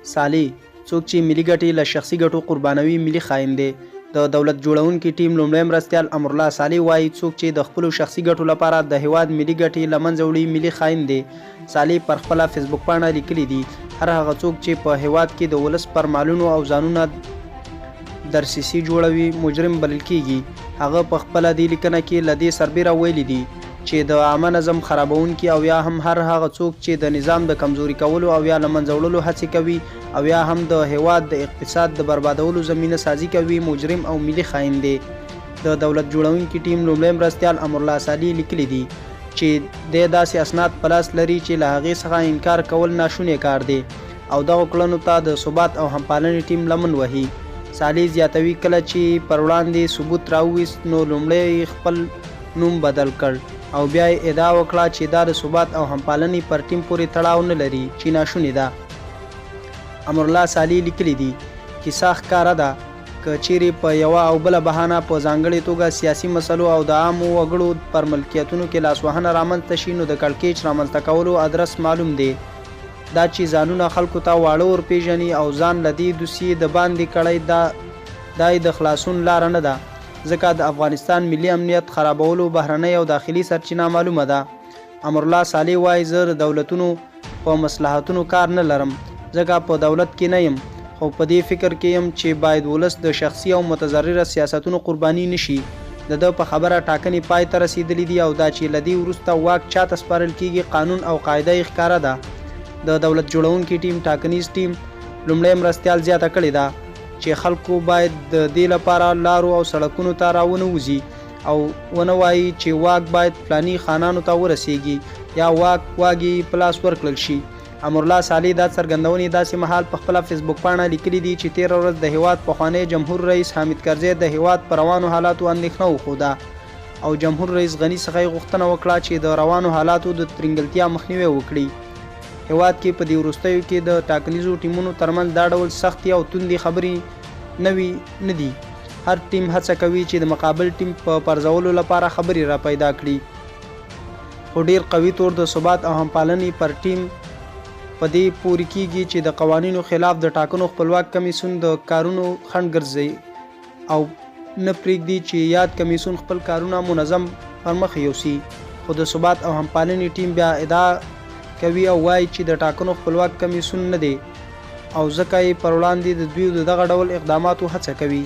صالح څوک چې ملي ګټې له شخصي ګټو قربانوي ملي خاین دی. د دولت جوړونکي ټیم لومړی مرستیال امرالله صالح وایي څوک چې د خپلو شخصي ګټو لپاره د هیواد ملي ګټې له منځه وړي ملي خاین دی. صالح پر خپله فیسبوک پاڼه لیکلي دي هر هغه څوک چې په هیواد کې د ولس پر مالونو او ځانونه درسیسي جوړوي مجرم بلل کیږي. هغه په خپله دې لیکنه کې له دې سربیره ویلي دي چې د عامه نظم خرابونکي او یا هم هر هغه څوک چې د نظام د کمزوري کولو او یا له منځه وړلو هڅې کوي او یا هم د هیواد د اقتصاد د بربادولو زمینه سازي کوي مجرم او ملي خاین دی. د دولت جوړونکي ټیم لومړی مرستیال امرالله صالح لیکلي دي چې د داسې اسناد په لاس لري چې له هغې څخه انکار کول ناشونی کار دی او دغو کړنو ته د ثبات او همپالنې ټیم لمن وهي. صالح زیاتوي کله چې پر وړاندې ثبوت راوویست نو لومړی خپل نوم بدل کړ او بیا یې ادعا وکړه چې دا د ثبات او همپالنې پر ټیم پورې تړاو نه لري چې ناشونې ده. امرالله صالح لیکلي دي کیسه ښکاره ده که چیرې په یوه او بله بهانه په ځانګړې توګه سیاسي مسلو او د عامو وګړو پر ملکیتونو کې لاسوهنه رامنځته شي نو د کړکېچ رامنځته کولو ادرس معلوم دی. دا چې ځانونه خلکو ته واړه ورپېژني او ځان له دې دوسیې د باندې کړی دا د خلاصون لاره نه ده ځکه د افغانستان ملي امنیت خرابولو بهرنۍ او داخلي سرچینه معلومه ده. امرالله صالح وایي زه د دولتونو په مصلحتونو کار نه لرم ځکه په دولت کې نه یم خو په دې فکر کې یم چې باید ولس د شخصي او متضرره سیاستونو قرباني نشي. د ده په خبره ټاکنې پای ته رسیدلي دي او دا چې له دې وروسته واک چاته سپارل کیږي قانون او قاعده یې ښکاره ده. د دولت جوړونکي ټیم ټاکنیز ټیم لومړی مرستیال زیاته کړې ده چې خلکو باید د دې لپاره لارو او سړکونو ته راونه وځي او ونه وایي چې واک باید فلاني خانانو ته ورسیږي یا واګي په لاس ورکړل شي. امرالله صالح دا څرګندونې داسې مهال په خپله فیسبوک پاڼه لیکلي دي چې تېره ورځ د هیواد پخوانی جمهور رئیس حامد کرزي د هیواد په روانو حالاتو اندېښنه وښوده او جمهور رئیس غني څخه یې غوښتنه وکړه چې د روانو حالاتو د ترنګلتیا مخنیوی وکړي. هیواد کې په دې وروستیو کې د ټاکنیزو ټیمونو ترمنځ دا ډول سختې او توندې خبرې نه دي. هر ټیم هڅه کوي چې د مقابل ټیم په پرځولو لپاره خبرې را پیدا کړي خو ډیر قوي طور د ثبات او همپالنې پر ټیم په دې پورې کیږي چې د قوانینو خلاف د ټاکنو خپلواک کمیسیون د کارونو خنډ ګرځي او نه پرېږدي چې یاد کمیسیون خپل کارونه منظم پرمخ یوسي. خو د ثبات او همپالنې ټیم بیا ادعا کوي او وایي چې د ټاکنو خپلواک کمیسیون نه دی او ځکه یې پر وړاندې د دوی د دغه ډول اقداماتو هڅه کوي.